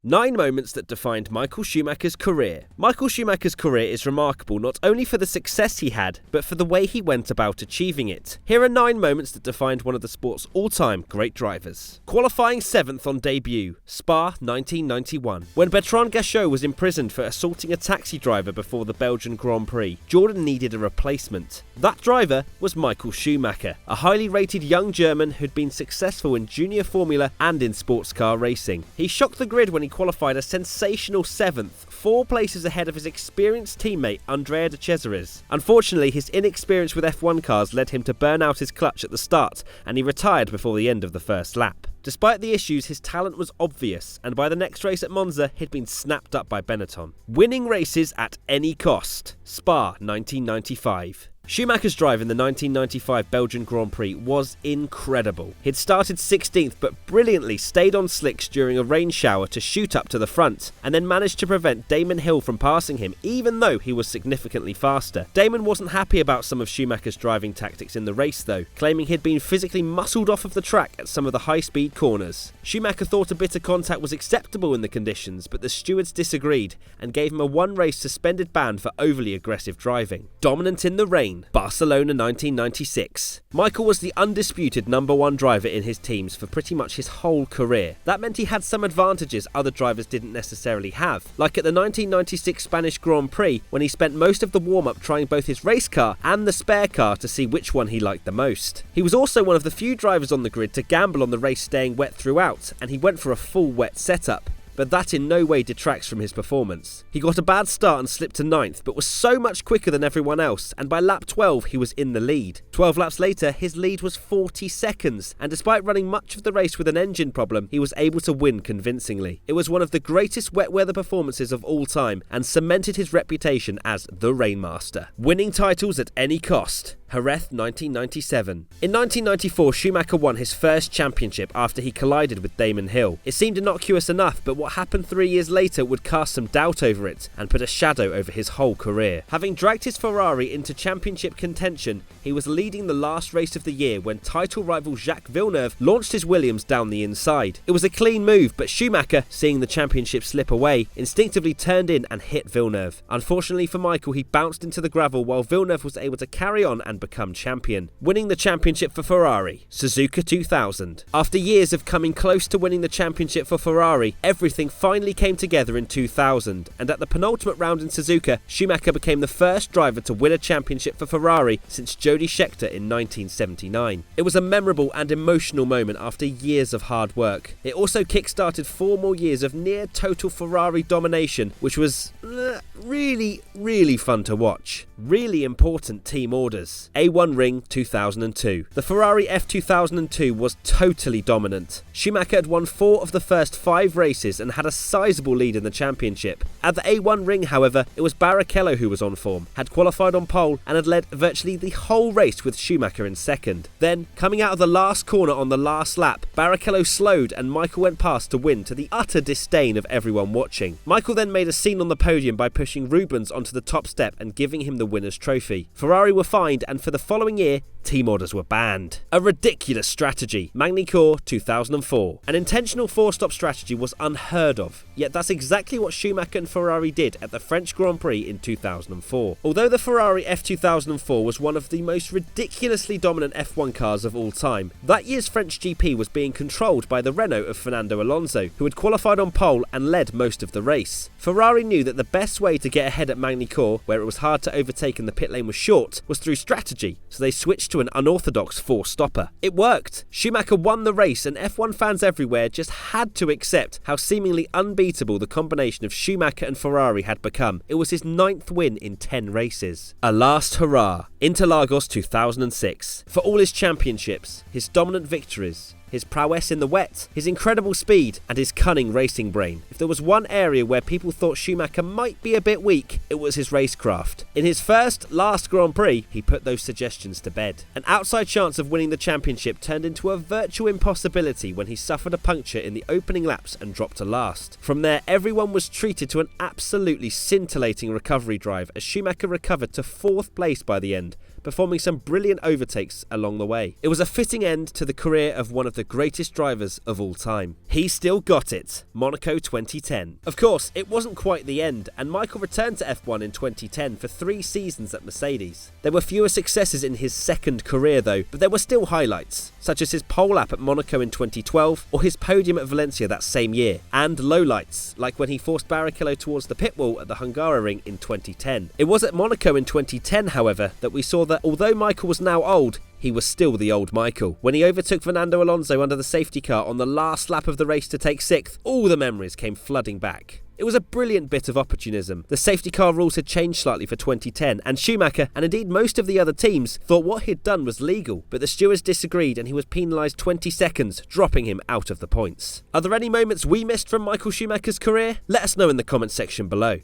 9 moments that defined Michael Schumacher's career. Michael Schumacher's career is remarkable not only for the success he had, but for the way he went about achieving it. Here are 9 moments that defined one of the sport's all-time great drivers. Qualifying 7th on debut, Spa 1991. When Bertrand Gachot was imprisoned for assaulting a taxi driver before the Belgian Grand Prix, Jordan needed a replacement. That driver was Michael Schumacher, a highly rated young German who'd been successful in junior formula and in sports car racing. He shocked the grid when he qualified a sensational 7th, 4 places ahead of his experienced teammate Andrea de Cesaris. Unfortunately, his inexperience with F1 cars led him to burn out his clutch at the start, and he retired before the end of the first lap. Despite the issues, his talent was obvious, and by the next race at Monza, he'd been snapped up by Benetton. Winning races at any cost. Spa 1995. Schumacher's drive in the 1995 Belgian Grand Prix was incredible. He'd started 16th but brilliantly stayed on slicks during a rain shower to shoot up to the front, and then managed to prevent Damon Hill from passing him even though he was significantly faster. Damon wasn't happy about some of Schumacher's driving tactics in the race though, claiming he'd been physically muscled off of the track at some of the high-speed corners. Schumacher thought a bit of contact was acceptable in the conditions, but the stewards disagreed and gave him a 1-race suspended ban for overly aggressive driving. Dominant in the rain. Barcelona 1996. Michael was the undisputed #1 driver in his teams for pretty much his whole career. That meant he had some advantages other drivers didn't necessarily have, like at the 1996 Spanish Grand Prix when he spent most of the warm-up trying both his race car and the spare car to see which one he liked the most. He was also one of the few drivers on the grid to gamble on the race staying wet throughout, and he went for a full wet setup. But that in no way detracts from his performance. He got a bad start and slipped to 9th, but was so much quicker than everyone else, and by lap 12 he was in the lead. 12 laps later, his lead was 40 seconds, and despite running much of the race with an engine problem, he was able to win convincingly. It was one of the greatest wet weather performances of all time, and cemented his reputation as the Rainmaster. Winning titles at any cost. Jerez 1997. In 1994, Schumacher won his first championship after he collided with Damon Hill. It seemed innocuous enough, but what happened 3 years later would cast some doubt over it and put a shadow over his whole career. Having dragged his Ferrari into championship contention, he was leading the last race of the year when title rival Jacques Villeneuve launched his Williams down the inside. It was a clean move, but Schumacher, seeing the championship slip away, instinctively turned in and hit Villeneuve. Unfortunately for Michael, he bounced into the gravel while Villeneuve was able to carry on and become champion, winning the championship for Ferrari. Suzuka 2000. After years of coming close to winning the championship for Ferrari, everything finally came together in 2000, and at the penultimate round in Suzuka, Schumacher became the first driver to win a championship for Ferrari since Jody Scheckter in 1979. It was a memorable and emotional moment after years of hard work. It also kick-started 4 more years of near-total Ferrari domination, which was really fun to watch. Really important team orders. A1 ring 2002. The Ferrari F2002 was totally dominant. Schumacher had won 4 of the first 5 races and had a sizable lead in the championship. At the A1 ring, however, it was Barrichello who was on form, had qualified on pole and had led virtually the whole race with Schumacher in second. Then, coming out of the last corner on the last lap, Barrichello slowed and Michael went past to win, to the utter disdain of everyone watching. Michael then made a scene on the podium by pushing Rubens onto the top step and giving him the winner's trophy. Ferrari were fined, and for the following year, team orders were banned. A ridiculous strategy. Magny-Cours 2004. An intentional 4-stop strategy was unheard of, yet that's exactly what Schumacher and Ferrari did at the French Grand Prix in 2004. Although the Ferrari F2004 was one of the most ridiculously dominant F1 cars of all time, that year's French GP was being controlled by the Renault of Fernando Alonso, who had qualified on pole and led most of the race. Ferrari knew that the best way to get ahead at Magny-Cours, where it was hard to overtake and the pit lane was short, was through strategy, so they switched to an unorthodox 4-stopper. It worked. Schumacher won the race, and F1 fans everywhere just had to accept how seemingly unbeatable the combination of Schumacher and Ferrari had become. It was his 9th win in 10 races. A last hurrah. Interlagos 2006. For all his championships, his dominant victories, his prowess in the wet, his incredible speed, and his cunning racing brain. If there was one area where people thought Schumacher might be a bit weak, it was his racecraft. In his last Grand Prix, he put those suggestions to bed. An outside chance of winning the championship turned into a virtual impossibility when he suffered a puncture in the opening laps and dropped to last. From there, everyone was treated to an absolutely scintillating recovery drive as Schumacher recovered to 4th place by the end, performing some brilliant overtakes along the way. It was a fitting end to the career of one of the greatest drivers of all time. He still got it. Monaco 2010. Of course, it wasn't quite the end, and Michael returned to F1 in 2010 for 3 seasons at Mercedes. There were fewer successes in his second career though, but there were still highlights, such as his pole lap at Monaco in 2012 or his podium at Valencia that same year, and lowlights, like when he forced Barrichello towards the pit wall at the Hungaroring in 2010. It was at Monaco in 2010, however, that we saw that although Michael was now old, he was still the old Michael. When he overtook Fernando Alonso under the safety car on the last lap of the race to take 6th, all the memories came flooding back. It was a brilliant bit of opportunism. The safety car rules had changed slightly for 2010, and Schumacher, and indeed most of the other teams, thought what he'd done was legal, but the stewards disagreed and he was penalised 20 seconds, dropping him out of the points. Are there any moments we missed from Michael Schumacher's career? Let us know in the comments section below.